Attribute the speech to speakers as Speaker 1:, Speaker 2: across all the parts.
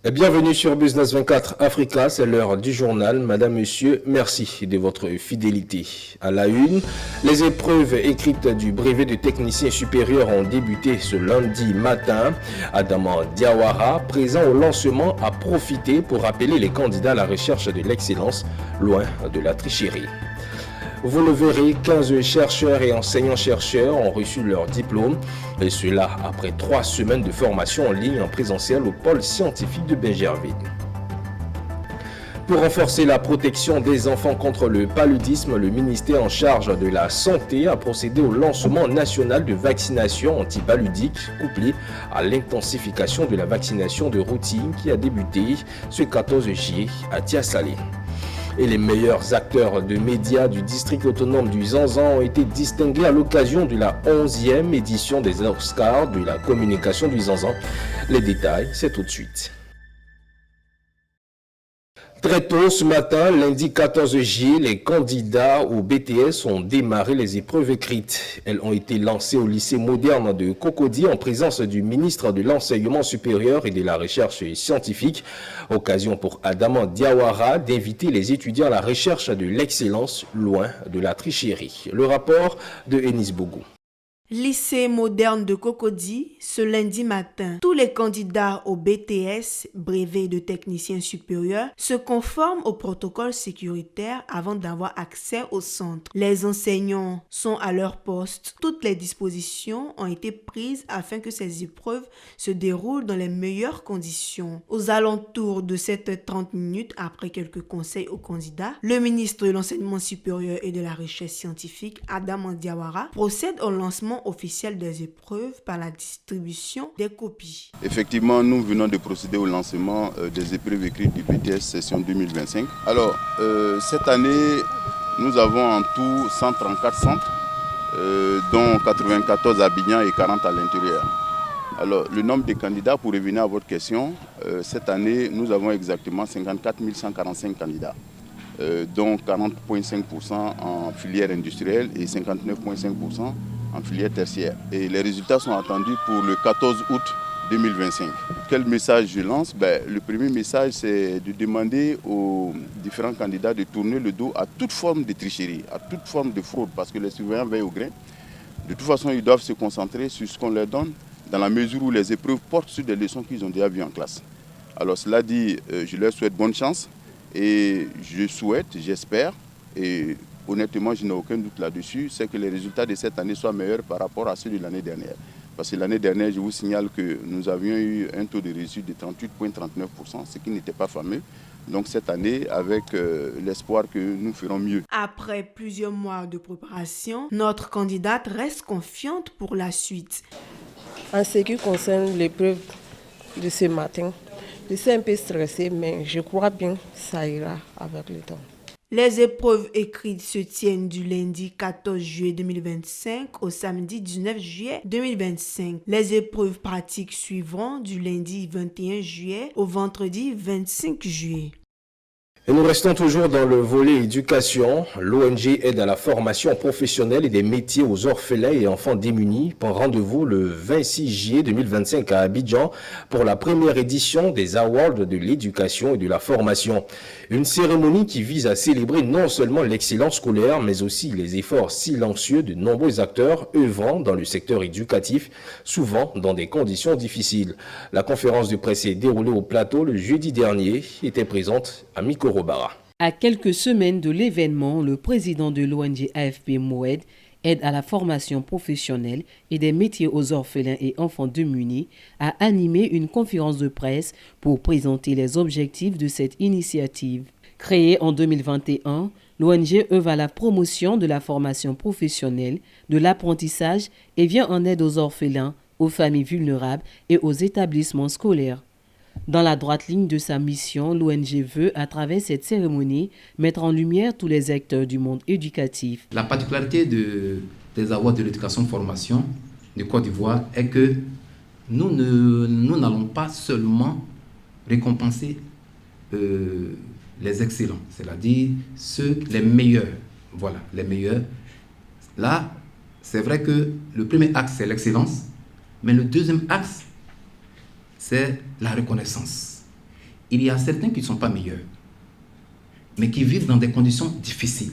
Speaker 1: Et bienvenue sur Business 24 Africa, c'est l'heure du journal. Madame, Monsieur, merci de votre fidélité. À la une, les épreuves écrites du brevet de technicien supérieur ont débuté ce lundi matin. Adama Diawara, présent au lancement, a profité pour appeler les candidats à la recherche de l'excellence, loin de la tricherie. Vous le verrez, 15 chercheurs et enseignants-chercheurs ont reçu leur diplôme, et cela après 3 semaines de formation en ligne en présentiel au pôle scientifique de Benjerville. Pour renforcer la protection des enfants contre le paludisme, le ministère en charge de la Santé a procédé au lancement national de vaccination antipaludique, couplé à l'intensification de la vaccination de routine qui a débuté ce 14 juillet à Tiasalé. Et les meilleurs acteurs de médias du district autonome du Zanzan ont été distingués à l'occasion de la 11e édition des Oscars de la communication du Zanzan. Les détails, c'est tout de suite. Très tôt ce matin, lundi 14 juillet, les candidats au BTS ont démarré les épreuves écrites. Elles ont été lancées au lycée moderne de Cocody en présence du ministre de l'Enseignement supérieur et de la Recherche scientifique. Occasion pour Adama Diawara d'inviter les étudiants à la recherche de l'excellence, loin de la tricherie. Le rapport de Enis Bougou.
Speaker 2: Lycée moderne de Cocody, ce lundi matin, tous les candidats au BTS, brevet de technicien supérieur, se conforment au protocole sécuritaire avant d'avoir accès au centre. Les enseignants sont à leur poste. Toutes les dispositions ont été prises afin que ces épreuves se déroulent dans les meilleures conditions. Aux alentours de 7h30 minutes, après quelques conseils aux candidats, le ministre de l'Enseignement supérieur et de la Recherche scientifique, Adama Diawara, procède au lancement officiel des épreuves par la distribution des copies.
Speaker 3: Effectivement, nous venons de procéder au lancement des épreuves écrites du BTS session 2025. Alors, cette année, nous avons en tout 134 centres, dont 94 à Abidjan et 40 à l'intérieur. Alors, le nombre de candidats, pour revenir à votre question, cette année, nous avons exactement 54 145 candidats, dont 40,5% en filière industrielle et 59,5% en filière tertiaire. Et les résultats sont attendus pour le 14 août 2025. Quel message je lance? Le premier message, c'est de demander aux différents candidats de tourner le dos à toute forme de tricherie, à toute forme de fraude, parce que les surveillants veillent au grain. De toute façon, ils doivent se concentrer sur ce qu'on leur donne, dans la mesure où les épreuves portent sur des leçons qu'ils ont déjà vues en classe. Alors cela dit, je leur souhaite bonne chance et je souhaite, j'espère, et honnêtement, je n'ai aucun doute là-dessus, c'est que les résultats de cette année soient meilleurs par rapport à ceux de l'année dernière. Parce que l'année dernière, je vous signale que nous avions eu un taux de réussite de 38,39%, ce qui n'était pas fameux. Donc cette année, avec l'espoir que nous ferons mieux.
Speaker 2: Après plusieurs mois de préparation, notre candidate reste confiante pour la suite.
Speaker 4: En ce qui concerne l'épreuve de ce matin, je suis un peu stressée, mais je crois bien que ça ira avec le temps.
Speaker 2: Les épreuves écrites se tiennent du lundi 14 juillet 2025 au samedi 19 juillet 2025. Les épreuves pratiques suivront du lundi 21 juillet au vendredi 25 juillet.
Speaker 1: Et nous restons toujours dans le volet éducation. L'ONG aide à la formation professionnelle et des métiers aux orphelins et enfants démunis. Prend rendez-vous le 26 juillet 2025 à Abidjan pour la première édition des Awards de l'éducation et de la formation. Une cérémonie qui vise à célébrer non seulement l'excellence scolaire, mais aussi les efforts silencieux de nombreux acteurs œuvrant dans le secteur éducatif, souvent dans des conditions difficiles. La conférence de presse est déroulée au plateau le jeudi dernier, était présente à Mikoro.
Speaker 5: À quelques semaines de l'événement, le président de l'ONG AFP Moed aide à la formation professionnelle et des métiers aux orphelins et enfants démunis a animé une conférence de presse pour présenter les objectifs de cette initiative. Créée en 2021, l'ONG œuvre à la promotion de la formation professionnelle, de l'apprentissage et vient en aide aux orphelins, aux familles vulnérables et aux établissements scolaires. Dans la droite ligne de sa mission, l'ONG veut, à travers cette cérémonie, mettre en lumière tous les acteurs du monde éducatif.
Speaker 6: La particularité des avoirs de l'éducation-formation de Côte d'Ivoire est que nous n'allons pas seulement récompenser les excellents, c'est-à-dire les meilleurs. Voilà, les meilleurs. Là, c'est vrai que le premier axe, c'est l'excellence, mais le deuxième axe, c'est la reconnaissance. il y a certains qui ne sont pas meilleurs, mais qui vivent dans des conditions difficiles,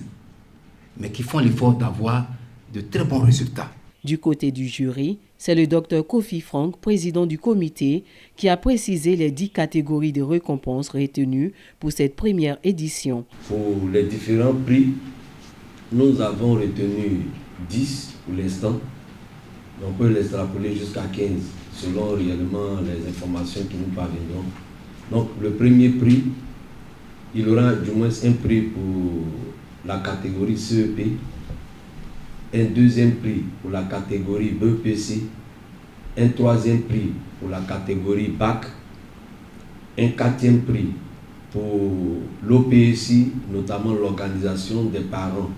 Speaker 6: mais qui font l'effort d'avoir de très bons résultats.
Speaker 5: Du côté du jury, c'est le Dr Kofi Frank, président du comité, qui a précisé les 10 catégories de récompenses retenues pour cette première édition.
Speaker 7: Pour les différents prix, nous avons retenu 10 pour l'instant. On peut l'extrapoler jusqu'à 15 selon réellement les informations qui nous parviendront. Donc le premier prix, il y aura du moins un prix pour la catégorie CEP, un deuxième prix pour la catégorie BPC, un troisième prix pour la catégorie BAC, un quatrième prix pour l'OPSI, notamment l'organisation des parents,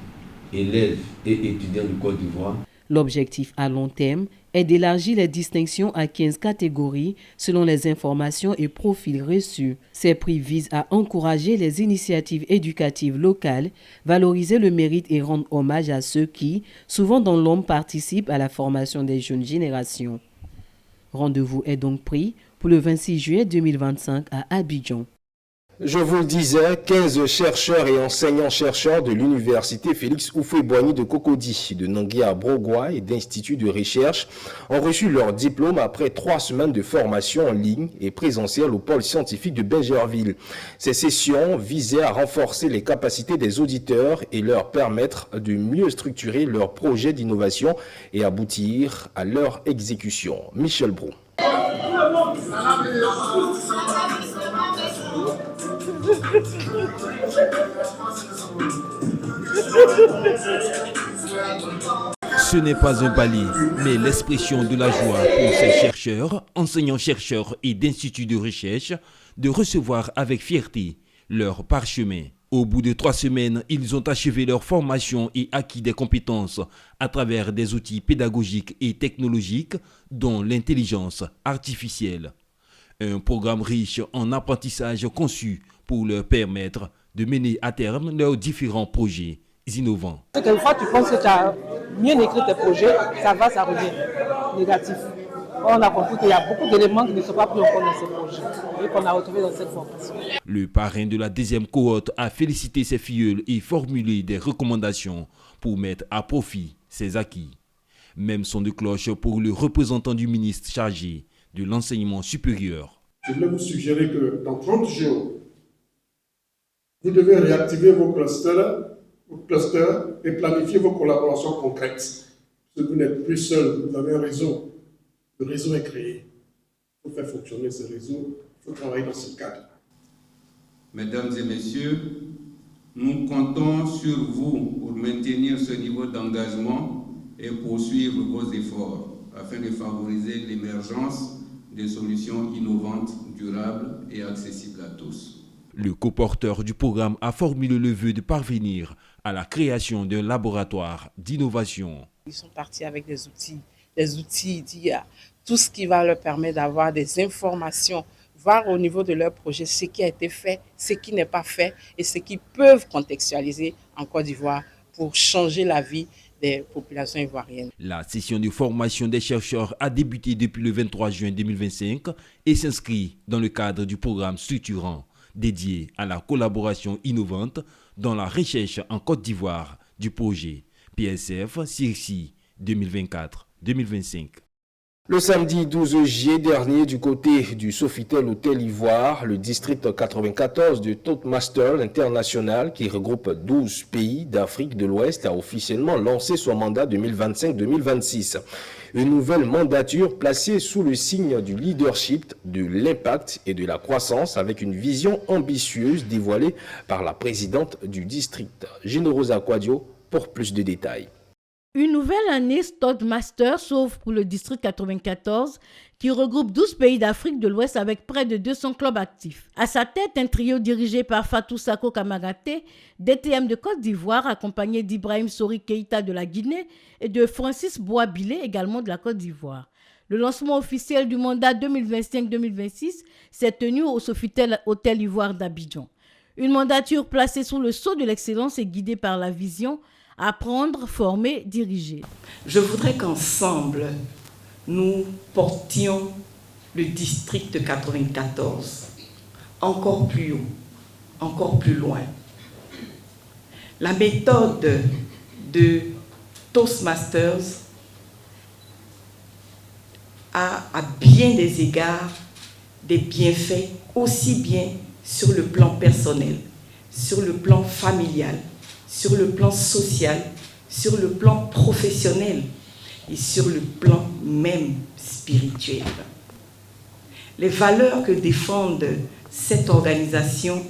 Speaker 7: élèves et étudiants du Côte d'Ivoire.
Speaker 5: L'objectif à long terme est d'élargir les distinctions à 15 catégories selon les informations et profils reçus. Ces prix visent à encourager les initiatives éducatives locales, valoriser le mérite et rendre hommage à ceux qui, souvent dans l'ombre, participent à la formation des jeunes générations. Rendez-vous est donc pris pour le 26 juillet 2025 à Abidjan.
Speaker 1: Je vous le disais, 15 chercheurs et enseignants-chercheurs de l'université Félix Houphouët-Boigny de Cocody, de Nangui-à-Brogoua et d'instituts de recherche ont reçu leur diplôme après 3 semaines de formation en ligne et présentielle au pôle scientifique de Bergerville. Ces sessions visaient à renforcer les capacités des auditeurs et leur permettre de mieux structurer leurs projets d'innovation et aboutir à leur exécution. Michel Brou.
Speaker 8: Ce n'est pas un palier, mais l'expression de la joie pour ces chercheurs, enseignants-chercheurs et d'instituts de recherche de recevoir avec fierté leur parchemin. Au bout de 3 semaines, ils ont achevé leur formation et acquis des compétences à travers des outils pédagogiques et technologiques, dont l'intelligence artificielle. Un programme riche en apprentissage conçu pour leur permettre de mener à terme leurs différents projets innovants.
Speaker 9: Une fois tu penses que tu as mieux écrit tes projets, ça revient négatif. On a compris qu'il y a beaucoup d'éléments qui ne sont pas pris en compte dans ces projets et qu'on a retrouvés dans cette formation.
Speaker 8: Le parrain de la 2e cohorte a félicité ses filleuls et formulé des recommandations pour mettre à profit ses acquis. Même son de cloche pour le représentant du ministre chargé de l'enseignement supérieur.
Speaker 10: Je voulais vous suggérer que dans 30 jours, vous devez réactiver vos clusters et planifier vos collaborations concrètes. Parce que vous n'êtes plus seul, vous avez un réseau. Le réseau est créé. Il faut faire fonctionner ce réseau, il faut travailler dans ce cadre.
Speaker 11: Mesdames et messieurs, nous comptons sur vous pour maintenir ce niveau d'engagement et poursuivre vos efforts afin de favoriser l'émergence des solutions innovantes, durables et accessibles à tous.
Speaker 8: Le coporteur du programme a formulé le vœu de parvenir à la création d'un laboratoire d'innovation.
Speaker 4: Ils sont partis avec des outils d'IA, tout ce qui va leur permettre d'avoir des informations, voir au niveau de leur projet ce qui a été fait, ce qui n'est pas fait et ce qu'ils peuvent contextualiser en Côte d'Ivoire pour changer la vie des populations ivoiriennes.
Speaker 8: La session de formation des chercheurs a débuté depuis le 23 juin 2025 et s'inscrit dans le cadre du programme structurant dédié à la collaboration innovante dans la recherche en Côte d'Ivoire du projet PSF-CIRCI 2024-2025.
Speaker 1: Le samedi 12 juillet dernier, du côté du Sofitel Hôtel Ivoire, le district 94 de Toastmasters International, qui regroupe 12 pays d'Afrique de l'Ouest, a officiellement lancé son mandat 2025-2026. Une nouvelle mandature placée sous le signe du leadership, de l'impact et de la croissance, avec une vision ambitieuse dévoilée par la présidente du district, Générosa Quadio, pour plus de détails.
Speaker 12: Une nouvelle année Toastmasters s'ouvre pour le district 94 qui regroupe 12 pays d'Afrique de l'Ouest avec près de 200 clubs actifs. À sa tête, un trio dirigé par Fatou Sako Kamagaté, DTM de Côte d'Ivoire, accompagné d'Ibrahim Sori Keïta de la Guinée et de Francis Boabilé, également de la Côte d'Ivoire. Le lancement officiel du mandat 2025-2026 s'est tenu au Sofitel Hôtel Ivoire d'Abidjan. Une mandature placée sous le sceau de l'excellence et guidée par la vision apprendre, former, diriger.
Speaker 13: Je voudrais qu'ensemble, nous portions le district 94 encore plus haut, encore plus loin. La méthode de Toastmasters a à bien des égards des bienfaits aussi bien sur le plan personnel, sur le plan familial, sur le plan social, sur le plan professionnel et sur le plan même spirituel. Les valeurs que défendent cette organisation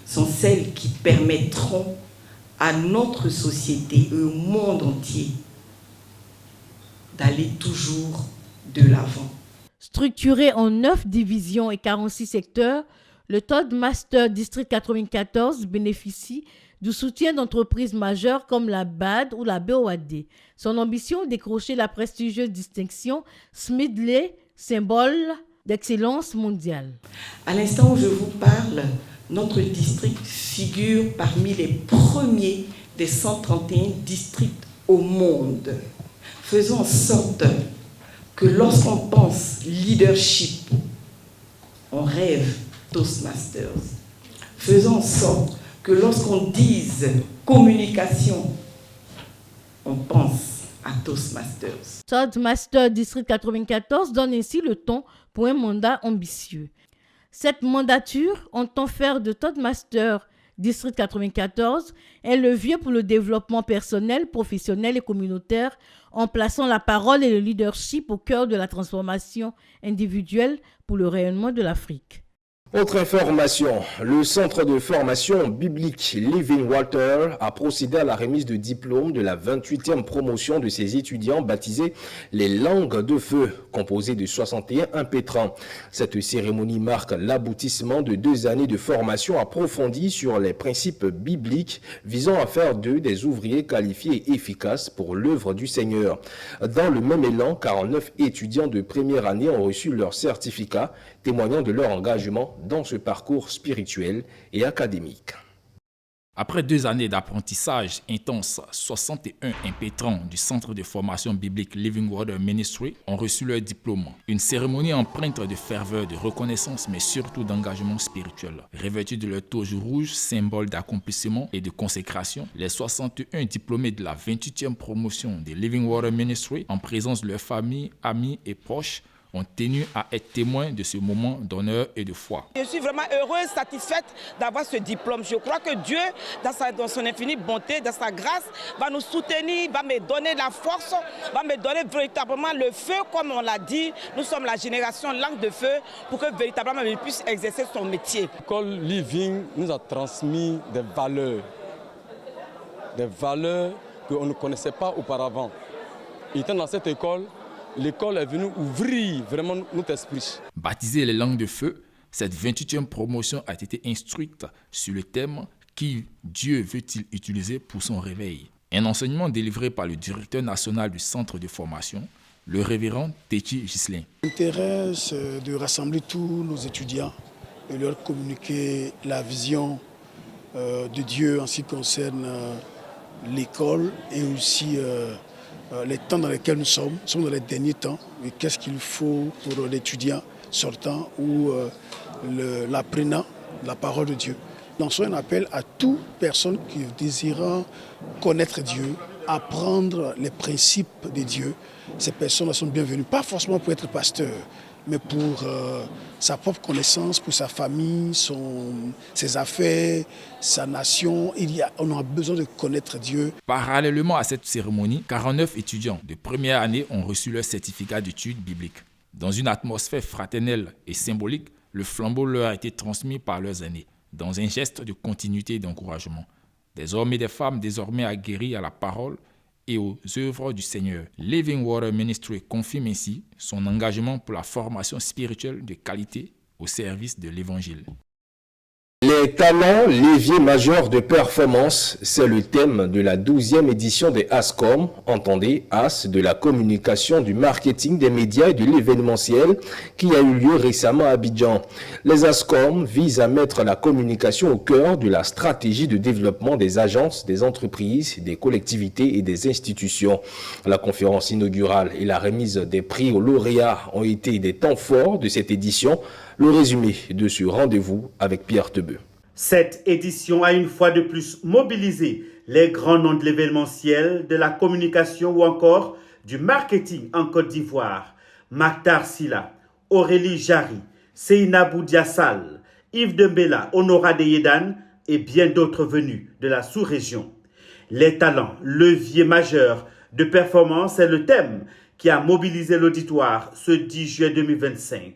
Speaker 13: sont celles qui permettront à notre société et au monde entier d'aller toujours de l'avant.
Speaker 12: Structuré en 9 divisions et 46 secteurs, le Toastmasters District 94 bénéficie du soutien d'entreprises majeures comme la BAD ou la BOAD. Son ambition est décrocher la prestigieuse distinction Smedley, symbole d'excellence mondiale.
Speaker 13: À l'instant où je vous parle, notre district figure parmi les premiers des 131 districts au monde. Faisons en sorte que lorsqu'on pense leadership, on rêve Toastmasters. Faisons en sorte que lorsqu'on dise communication, on pense à Toastmasters.
Speaker 12: Toastmasters District 94 donne ainsi le ton pour un mandat ambitieux. Cette mandature entend faire de Toastmasters District 94 un levier pour le développement personnel, professionnel et communautaire en plaçant la parole et le leadership au cœur de la transformation individuelle pour le rayonnement de l'Afrique.
Speaker 1: Autre information, le centre de formation biblique Living Water a procédé à la remise de diplôme de la 28e promotion de ses étudiants baptisés les Langues de Feu, composés de 61 impétrants. Cette cérémonie marque l'aboutissement de 2 années de formation approfondie sur les principes bibliques visant à faire d'eux des ouvriers qualifiés et efficaces pour l'œuvre du Seigneur. Dans le même élan, 49 étudiants de première année ont reçu leur certificat, témoignant de leur engagement dans ce parcours spirituel et académique.
Speaker 14: Après 2 années d'apprentissage intense, 61 impétrants du centre de formation biblique Living Water Ministry ont reçu leur diplôme. Une cérémonie empreinte de ferveur, de reconnaissance, mais surtout d'engagement spirituel. Revêtus de leur toge rouge, symbole d'accomplissement et de consécration, les 61 diplômés de la 28e promotion de Living Water Ministry, en présence de leurs familles, amis et proches, ont tenu à être témoins de ce moment d'honneur et de foi.
Speaker 15: Je suis vraiment heureuse, satisfaite d'avoir ce diplôme. Je crois que Dieu, dans son infinie bonté, dans sa grâce, va nous soutenir, va me donner la force, va me donner véritablement le feu, comme on l'a dit. Nous sommes la génération langue de feu pour que véritablement il puisse exercer son métier.
Speaker 16: L'école Living nous a transmis des valeurs qu'on ne connaissait pas auparavant. Étant dans cette école, l'école est venue ouvrir vraiment notre esprit.
Speaker 14: Baptisée les Langues de Feu, cette 28e promotion a été instruite sur le thème « Qui Dieu veut-il utiliser pour son réveil ?» Un enseignement délivré par le directeur national du centre de formation, le révérend Techi Ghislain.
Speaker 17: L'intérêt, c'est de rassembler tous nos étudiants et leur communiquer la vision de Dieu en ce qui concerne l'école et aussi les temps dans lesquels nous sommes dans les derniers temps. Et qu'est-ce qu'il faut pour l'étudiant sortant ou l'apprenant de la parole de Dieu. Lançons un appel à toute personne qui désire connaître Dieu, apprendre les principes de Dieu. Ces personnes sont bienvenues, pas forcément pour être pasteur, mais pour sa propre connaissance, pour sa famille, ses affaires, sa nation. On a besoin de connaître Dieu.
Speaker 14: Parallèlement à cette cérémonie, 49 étudiants de première année ont reçu leur certificat d'études bibliques. Dans une atmosphère fraternelle et symbolique, le flambeau leur a été transmis par leurs aînés, dans un geste de continuité et d'encouragement. Des hommes et des femmes désormais aguerris à la parole et aux œuvres du Seigneur. Living Water Ministry confirme ainsi son engagement pour la formation spirituelle de qualité au service de l'Évangile.
Speaker 1: Les Les talents, leviers majeurs de performance, c'est le thème de la 12e édition des ASCOM, entendez AS de la communication, du marketing, des médias et de l'événementiel, qui a eu lieu récemment à Abidjan. Les ASCOM visent à mettre la communication au cœur de la stratégie de développement des agences, des entreprises, des collectivités et des institutions. La conférence inaugurale et la remise des prix aux lauréats ont été des temps forts de cette édition. Le résumé de ce rendez-vous avec Pierre Tebeu.
Speaker 18: Cette édition a une fois de plus mobilisé les grands noms de l'événementiel, de la communication ou encore du marketing en Côte d'Ivoire. Maktar Silla, Aurélie Jarry, Seynabou Diassal, Yves Dembella, Honora Deyedan et bien d'autres venus de la sous-région. Les talents, leviers majeurs de performance est le thème qui a mobilisé l'auditoire ce 10 juillet 2025.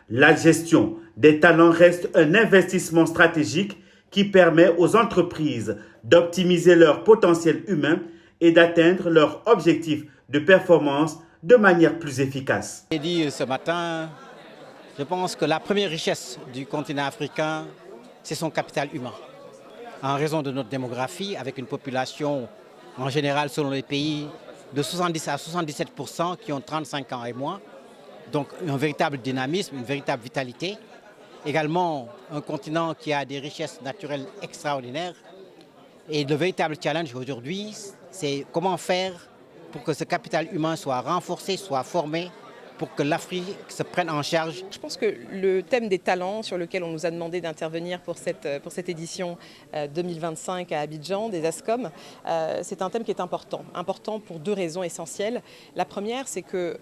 Speaker 18: La gestion des talents reste un investissement stratégique qui permet aux entreprises d'optimiser leur potentiel humain et d'atteindre leurs objectifs de performance de manière plus efficace.
Speaker 19: J'ai dit ce matin, je pense que la première richesse du continent africain, c'est son capital humain. En raison de notre démographie, avec une population en général selon les pays de 70 à 77% qui ont 35 ans et moins. Donc un véritable dynamisme, une véritable vitalité. Également un continent qui a des richesses naturelles extraordinaires. Et le véritable challenge aujourd'hui, c'est comment faire pour que ce capital humain soit renforcé, soit formé, pour que l'Afrique se prenne en charge.
Speaker 20: Je pense que le thème des talents sur lequel on nous a demandé d'intervenir pour cette édition 2025 à Abidjan des ASCOM, c'est un thème qui est important. Important pour deux raisons essentielles. La première, c'est que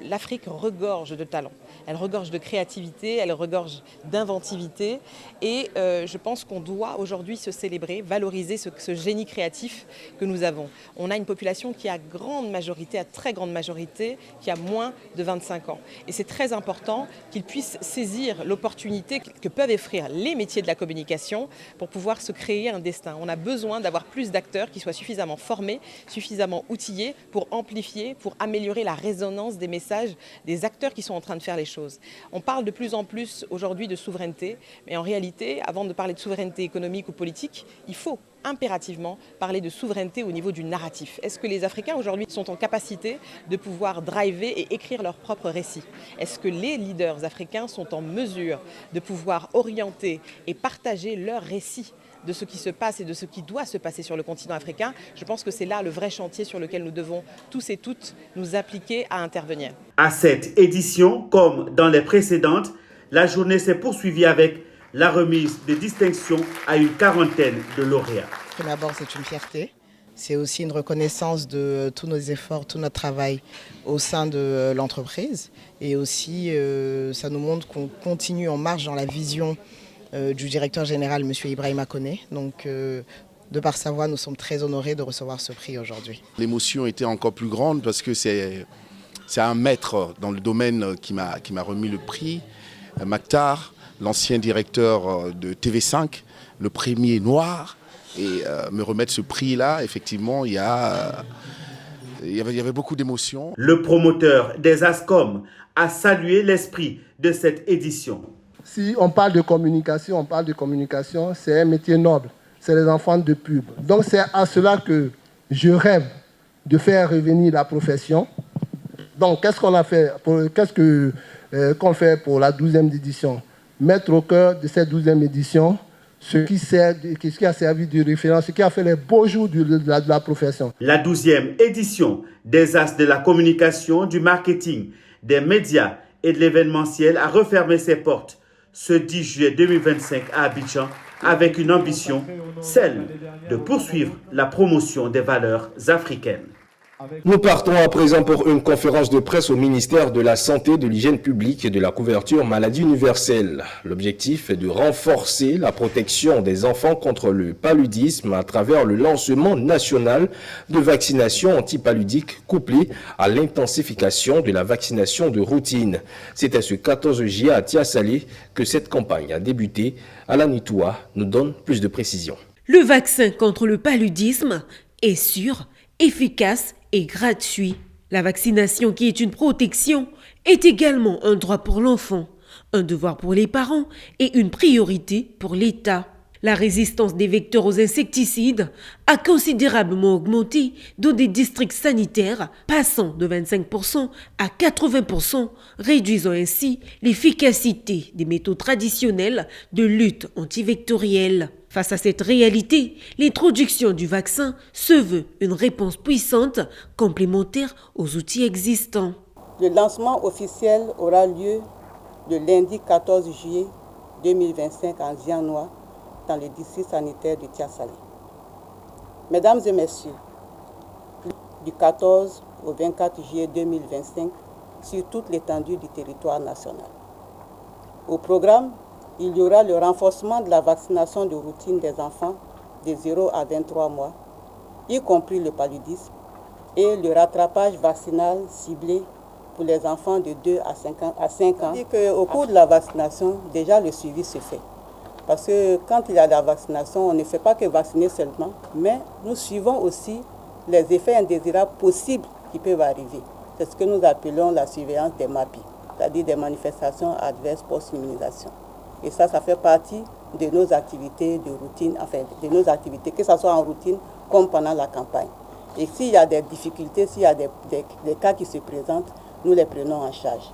Speaker 20: l'Afrique regorge de talents. Elle regorge de créativité, elle regorge d'inventivité. Et je pense qu'on doit aujourd'hui se célébrer, valoriser ce génie créatif que nous avons. On a une population qui a grande majorité, à très grande majorité, qui a moins de 25 ans. Et c'est très important qu'ils puissent saisir l'opportunité que peuvent offrir les métiers de la communication pour pouvoir se créer un destin. On a besoin d'avoir plus d'acteurs qui soient suffisamment formés, suffisamment outillés pour amplifier, pour améliorer la résonance des messages des acteurs qui sont en train de faire les choses. On parle de plus en plus aujourd'hui de souveraineté, mais en réalité, avant de parler de souveraineté économique ou politique, il faut impérativement parler de souveraineté au niveau du narratif. Est-ce que les Africains aujourd'hui sont en capacité de pouvoir driver et écrire leur propre récit? Est-ce que les leaders africains sont en mesure de pouvoir orienter et partager leur récit de ce qui se passe et de ce qui doit se passer sur le continent africain? Je pense que c'est là le vrai chantier sur lequel nous devons tous et toutes nous appliquer à intervenir.
Speaker 18: À cette édition, comme dans les précédentes, la journée s'est poursuivie avec la remise de distinctions à une quarantaine de lauréats.
Speaker 21: D'abord, c'est une fierté. C'est aussi une reconnaissance de tous nos efforts, tout notre travail au sein de l'entreprise. Et aussi, ça nous montre qu'on continue en marche dans la vision du directeur général, M. Ibrahima Koné. Donc, de par sa voix, nous sommes très honorés de recevoir ce prix aujourd'hui.
Speaker 22: L'émotion était encore plus grande parce que c'est un maître dans le domaine qui m'a remis le prix, Maktar, l'ancien directeur de TV5, le premier noir, et me remettre ce prix-là, effectivement, il y avait beaucoup d'émotions.
Speaker 18: Le promoteur des ASCOM a salué l'esprit de cette édition.
Speaker 23: Si on parle de communication, c'est un métier noble, c'est les enfants de pub. Donc c'est à cela que je rêve de faire revenir la profession. Donc qu'est-ce qu'on a fait, qu'on fait pour la 12e édition? Mettre au cœur de cette 12e édition ce qui a servi de référence, ce qui a fait les beaux jours de la profession.
Speaker 18: La 12e édition des As de la communication, du marketing, des médias et de l'événementiel a refermé ses portes ce 10 juillet 2025 à Abidjan avec une ambition, celle de poursuivre la promotion des valeurs africaines.
Speaker 1: Nous partons à présent pour une conférence de presse au ministère de la Santé, de l'Hygiène publique et de la couverture maladie universelle. L'objectif est de renforcer la protection des enfants contre le paludisme à travers le lancement national de vaccination antipaludique couplé à l'intensification de la vaccination de routine. C'était ce 14 juillet à Tiasalé que cette campagne a débuté. Alain Toua nous donne plus de précisions.
Speaker 24: Le vaccin contre le paludisme est sûr, efficace et gratuit. La vaccination, qui est une protection, est également un droit pour l'enfant. un devoir pour les parents et une priorité pour l'État. La résistance des vecteurs aux insecticides a considérablement augmenté dans des districts sanitaires, passant de 25% à 80%, réduisant ainsi l'efficacité des méthodes traditionnelles de lutte antivectorielle. Face à cette réalité, l'introduction du vaccin se veut une réponse puissante, complémentaire aux outils existants.
Speaker 2: Le lancement officiel aura lieu le lundi 14 juillet 2025 en Zianois, dans le district sanitaire de Tiasalé. Mesdames et messieurs, du 14 au 24 juillet 2025 sur toute l'étendue du territoire national. Au programme, il y aura le renforcement de la vaccination de routine des enfants de 0 à 23 mois, y compris le paludisme, et le rattrapage vaccinal ciblé pour les enfants de 2 à 5 ans. Et au cours de la vaccination, déjà le suivi se fait. Parce que quand il y a la vaccination, on ne fait pas que vacciner seulement, mais nous suivons aussi les effets indésirables possibles qui peuvent arriver. C'est ce que nous appelons la surveillance des MAPI, c'est-à-dire des manifestations adverses post-immunisation. Et ça fait partie de nos activités de routine, enfin de nos activités, que ce soit en routine comme pendant la campagne. Et s'il y a des difficultés, s'il y a des cas qui se présentent, nous les prenons en charge.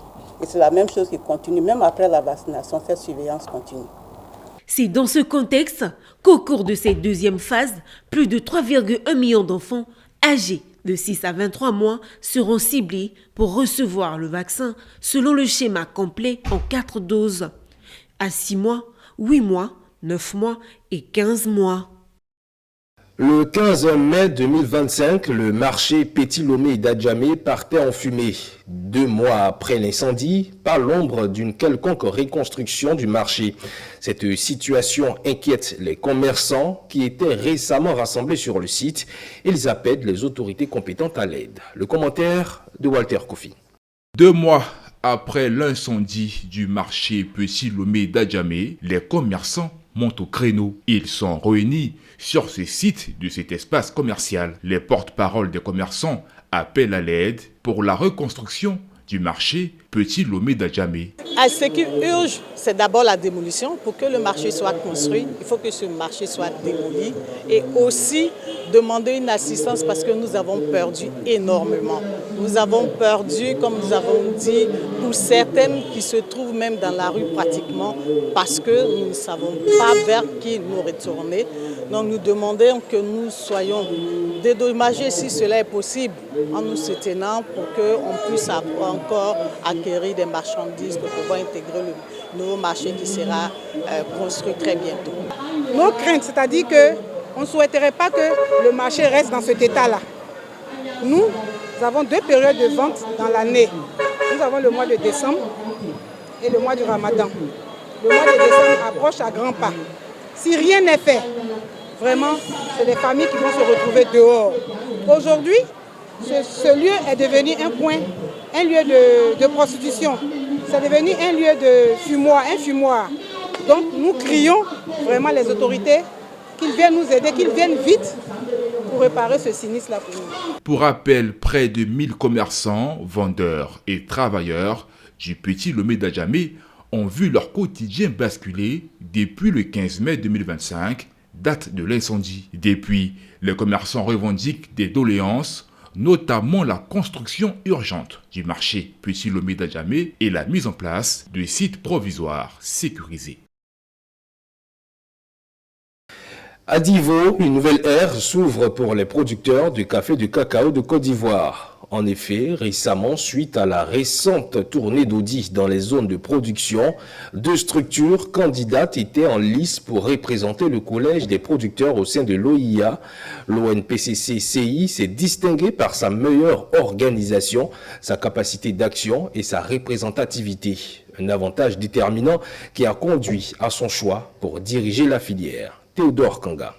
Speaker 2: Et c'est la même chose qui continue, même après la vaccination, cette surveillance continue.
Speaker 24: C'est dans ce contexte qu'au cours de cette deuxième phase, plus de 3,1 millions d'enfants âgés de 6 à 23 mois seront ciblés pour recevoir le vaccin selon le schéma complet en 4 doses. À 6 mois, 8 mois, 9 mois et 15 mois.
Speaker 1: Le 15 mai 2025, le marché Petit Lomé d'Adjamé partait en fumée. 2 mois après l'incendie, pas l'ombre d'une quelconque reconstruction du marché. Cette situation inquiète les commerçants qui étaient récemment rassemblés sur le site. Ils appellent les autorités compétentes à l'aide. Le commentaire de Walter Kofi.
Speaker 3: 2 mois après l'incendie du marché Petit Lomé d'Adjamé, les commerçants montent au créneau. Ils sont réunis sur ce site de cet espace commercial. Les porte-paroles des commerçants appellent à l'aide pour la reconstruction du marché Petit Lomé d'Adjamé.
Speaker 6: Ce qui urge, c'est d'abord la démolition. Pour que le marché soit construit, il faut que ce marché soit démoli et aussi demander une assistance parce que nous avons perdu énormément. Nous avons perdu, comme nous avons dit, pour certaines qui se trouvent même dans la rue pratiquement parce que nous ne savons pas vers qui nous retourner. Donc nous demandons que nous soyons dédommagés si cela est possible en nous soutenant pour qu'on puisse encore acquérir des marchandises pour pouvoir intégrer le nouveau marché qui sera construit très bientôt.
Speaker 7: Nos craintes, c'est-à-dire qu'on ne souhaiterait pas que le marché reste dans cet état-là. Nous avons 2 périodes de vente dans l'année. Nous avons le mois de décembre et le mois du Ramadan. Le mois de décembre approche à grands pas. Si rien n'est fait, vraiment, c'est les familles qui vont se retrouver dehors. Aujourd'hui, ce lieu est devenu un lieu de prostitution. C'est devenu un lieu de fumoir, Donc nous crions vraiment les autorités qu'ils viennent nous aider, qu'ils viennent vite pour réparer ce sinistre-là pour nous.
Speaker 3: Pour rappel, près de 1000 commerçants, vendeurs et travailleurs du Petit Lomé d'Adjamé ont vu leur quotidien basculer depuis le 15 mai 2025, date de l'incendie. Depuis, les commerçants revendiquent des doléances, notamment la construction urgente du marché Petit Lomé d'Adjamé et la mise en place de sites provisoires sécurisés.
Speaker 1: À Divo, une nouvelle ère s'ouvre pour les producteurs de café de cacao de Côte d'Ivoire. En effet, récemment, suite à la récente tournée d'audit dans les zones de production, 2 structures candidates étaient en lice pour représenter le collège des producteurs au sein de l'OIA. L'ONPCC-CI s'est distingué par sa meilleure organisation, sa capacité d'action et sa représentativité. Un avantage déterminant qui a conduit à son choix pour diriger la filière. Théodore Kanga.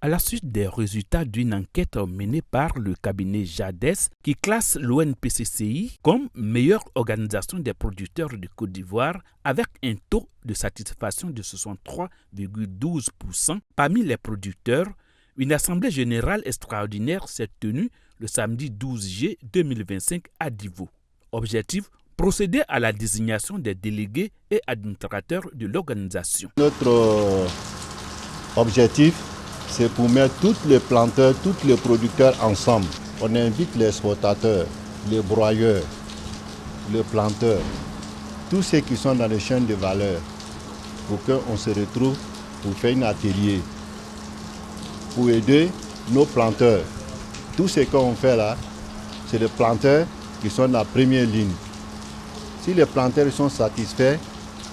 Speaker 25: À la suite des résultats d'une enquête menée par le cabinet JADES qui classe l'ONPCCI comme meilleure organisation des producteurs de Côte d'Ivoire avec un taux de satisfaction de 63,12% parmi les producteurs, une assemblée générale extraordinaire s'est tenue le samedi 12 juillet 2025 à Divo. Objectif, procéder à la désignation des délégués et administrateurs de l'organisation.
Speaker 4: Notre objectif, c'est pour mettre tous les planteurs, tous les producteurs ensemble. On invite les exportateurs, les broyeurs, les planteurs, tous ceux qui sont dans les chaînes de valeur, pour qu'on se retrouve pour faire un atelier, pour aider nos planteurs. Tout ce qu'on fait là, c'est les planteurs qui sont dans la première ligne. Si les planteurs sont satisfaits,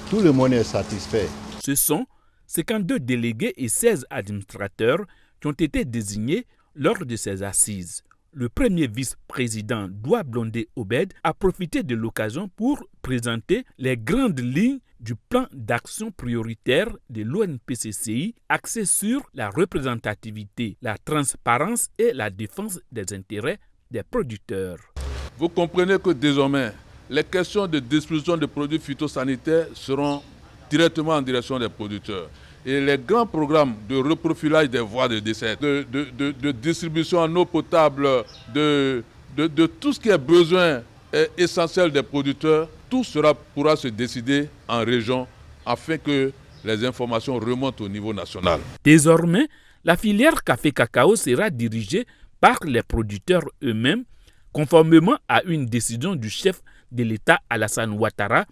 Speaker 4: tout le monde est satisfait.
Speaker 25: Ce sont 52 délégués et 16 administrateurs qui ont été désignés lors de ces assises. Le premier vice-président Doua Blondé Obed a profité de l'occasion pour présenter les grandes lignes du plan d'action prioritaire de l'ONPCCI axé sur la représentativité, la transparence et la défense des intérêts des producteurs.
Speaker 5: Vous comprenez que désormais, les questions de distribution de produits phytosanitaires seront directement en direction des producteurs. Et les grands programmes de reprofilage des voies de décès, de distribution en eau potable, de tout ce qui est besoin essentiel des producteurs, tout pourra se décider en région afin que les informations remontent au niveau national.
Speaker 25: Désormais, la filière café-cacao sera dirigée par les producteurs eux-mêmes, conformément à une décision du chef de l'État Alassane Ouattara,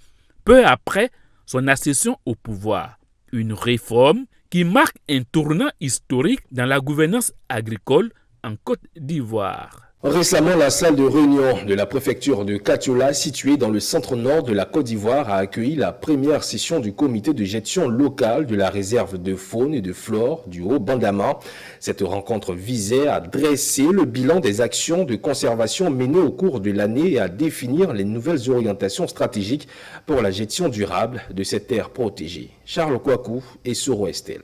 Speaker 25: peu après son accession au pouvoir. Une réforme qui marque un tournant historique dans la gouvernance agricole en Côte d'Ivoire.
Speaker 1: Récemment, la salle de réunion de la préfecture de Katiola, située dans le centre-nord de la Côte d'Ivoire, a accueilli la première session du comité de gestion locale de la réserve de faune et de flore du Haut-Bandama. Cette rencontre visait à dresser le bilan des actions de conservation menées au cours de l'année et à définir les nouvelles orientations stratégiques pour la gestion durable de cette terre protégée. Charles Kouakou et Soro Estelle.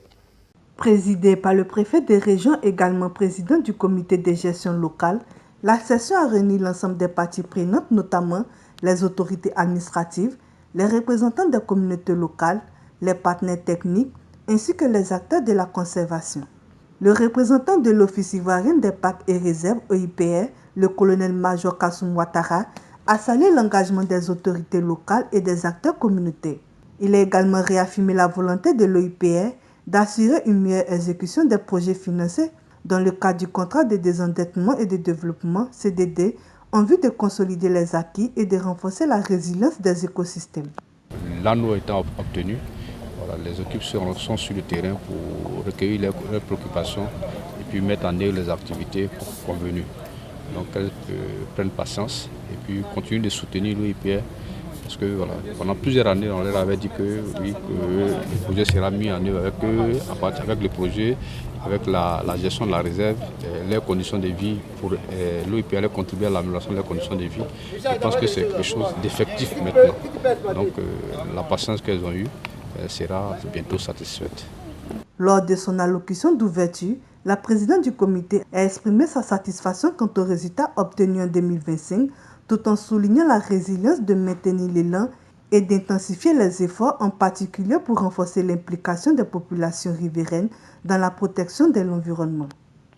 Speaker 9: Présidé par le préfet des régions, également président du comité de gestion locale, la session a réuni l'ensemble des parties prenantes, notamment les autorités administratives, les représentants des communautés locales, les partenaires techniques, ainsi que les acteurs de la conservation. Le représentant de l'Office ivoirien des parcs et réserves, OIPR, le colonel-major Kassoum Ouattara, a salué l'engagement des autorités locales et des acteurs communautaires. Il a également réaffirmé la volonté de l'OIPR d'assurer une meilleure exécution des projets financés dans le cadre du contrat de désendettement et de développement CDD en vue de consolider les acquis et de renforcer la résilience des écosystèmes.
Speaker 10: L'anneau étant obtenu, voilà, les équipes sont sur le terrain pour recueillir leurs préoccupations et puis mettre en œuvre les activités convenues. Donc elles prennent patience et puis continuent de soutenir l'OIPR. Parce que voilà, pendant plusieurs années, on leur avait dit que oui, le projet sera mis en œuvre avec le projet, avec la gestion de la réserve, leurs conditions de vie, pour l'OIPR allait contribuer à l'amélioration de leurs conditions de vie. Je pense que c'est quelque chose d'effectif maintenant. Donc la patience qu'elles ont eue sera bientôt satisfaite.
Speaker 9: Lors de son allocution d'ouverture, la présidente du comité a exprimé sa satisfaction quant aux résultats obtenus en 2025, tout en soulignant la résilience de maintenir l'élan et d'intensifier les efforts, en particulier pour renforcer l'implication des populations riveraines dans la protection de l'environnement.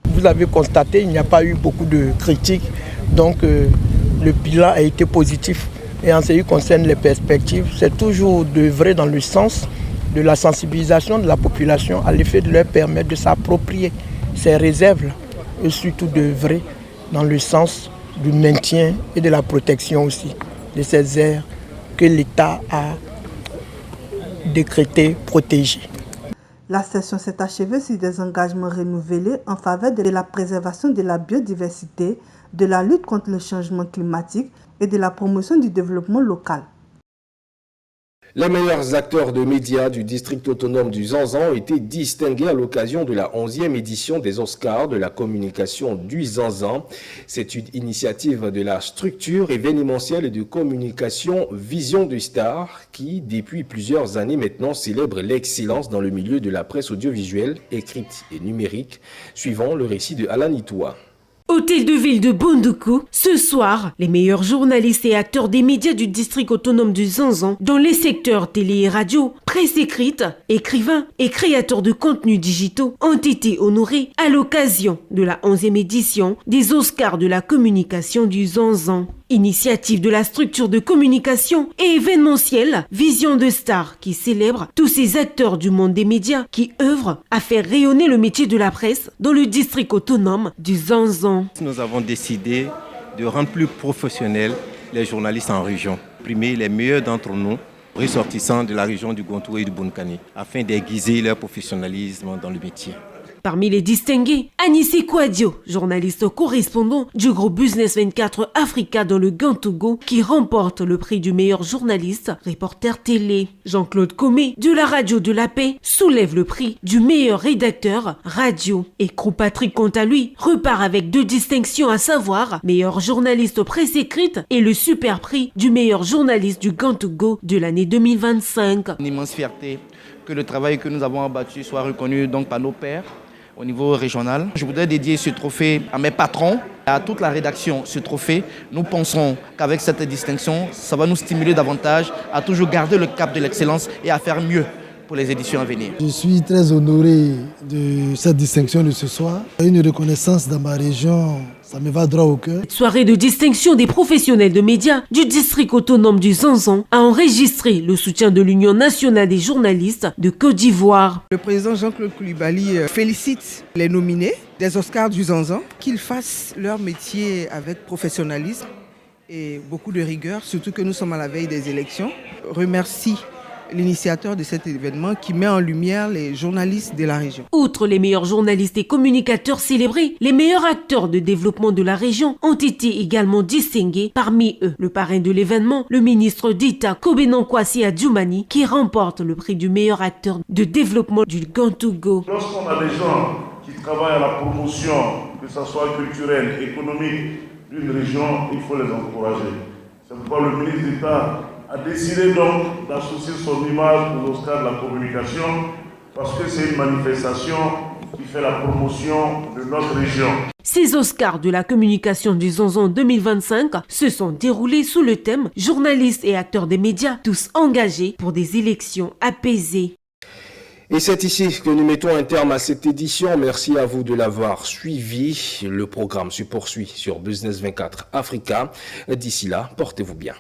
Speaker 11: Vous avez constaté, il n'y a pas eu beaucoup de critiques, donc le bilan a été positif. Et en ce qui concerne les perspectives, c'est toujours d'œuvrer dans le sens de la sensibilisation de la population à l'effet de leur permettre de s'approprier ces réserves et surtout d'œuvrer dans le sens du maintien et de la protection aussi de ces aires que l'État a décrétées protégées.
Speaker 9: La session s'est achevée sur des engagements renouvelés en faveur de la préservation de la biodiversité, de la lutte contre le changement climatique et de la promotion du développement local.
Speaker 1: Les meilleurs acteurs de médias du district autonome du Zanzan ont été distingués à l'occasion de la 11e édition des Oscars de la communication du Zanzan. C'est une initiative de la structure événementielle et de communication Vision du Star qui, depuis plusieurs années maintenant, célèbre l'excellence dans le milieu de la presse audiovisuelle, écrite et numérique, suivant le récit de Alan Itoua.
Speaker 24: Hôtel de ville de Bondoukou, ce soir, les meilleurs journalistes et acteurs des médias du district autonome du Zanzan dans les secteurs télé et radio, presse écrite, écrivains et créateurs de contenus digitaux ont été honorés à l'occasion de la 11e édition des Oscars de la communication du Zanzan. Initiative de la structure de communication et événementielle Vision de Star qui célèbre tous ces acteurs du monde des médias qui œuvrent à faire rayonner le métier de la presse dans le district autonome du Zanzan.
Speaker 8: Nous avons décidé de rendre plus professionnels les journalistes en région, primer les meilleurs d'entre nous, ressortissants de la région du Gontou et du Bonkani, afin d'aiguiser leur professionnalisme dans le métier.
Speaker 24: Parmi les distingués, Anissé Kouadio, journaliste correspondant du groupe Business 24 Africa dans le Gantougo, qui remporte le prix du meilleur journaliste, reporter télé. Jean-Claude Comé, de la radio de la paix, soulève le prix du meilleur rédacteur radio. Et Krou Patrick, quant à lui, repart avec 2 distinctions, à savoir meilleur journaliste presse écrite et le super prix du meilleur journaliste du Gantougo de l'année 2025.
Speaker 12: Une immense fierté que le travail que nous avons abattu soit reconnu donc par nos pairs au niveau régional. Je voudrais dédier ce trophée à mes patrons, à toute la rédaction. Ce trophée, nous pensons qu'avec cette distinction, ça va nous stimuler davantage à toujours garder le cap de l'excellence et à faire mieux pour les éditions à venir.
Speaker 13: Je suis très honoré de cette distinction de ce soir. Une reconnaissance dans ma région, ça me va droit au cœur.
Speaker 24: Soirée de distinction des professionnels de médias du district autonome du Zanzan a enregistré le soutien de l'Union nationale des journalistes de Côte d'Ivoire.
Speaker 15: Le président Jean-Claude Koulibaly félicite les nominés des Oscars du Zanzan, qu'ils fassent leur métier avec professionnalisme et beaucoup de rigueur, surtout que nous sommes à la veille des élections. Remercie l'initiateur de cet événement qui met en lumière les journalistes de la région.
Speaker 24: Outre les meilleurs journalistes et communicateurs célébrés, les meilleurs acteurs de développement de la région ont été également distingués. Parmi eux, le parrain de l'événement, le ministre d'État Kobenon Kwasi Adjoumani, qui remporte le prix du meilleur acteur de développement du Gantougo.
Speaker 16: Lorsqu'on a des gens qui travaillent à la promotion, que ce soit culturelle, économique, d'une région, il faut les encourager. C'est pourquoi le ministre d'État a décidé donc d'associer son image aux Oscars de la communication parce que c'est une manifestation qui fait la promotion de notre région.
Speaker 24: Ces Oscars de la communication du Zanzan 2025 se sont déroulés sous le thème « Journalistes et acteurs des médias, tous engagés pour des élections apaisées ».
Speaker 1: Et c'est ici que nous mettons un terme à cette édition. Merci à vous de l'avoir suivi. Le programme se poursuit sur Business 24 Africa. D'ici là, portez-vous bien.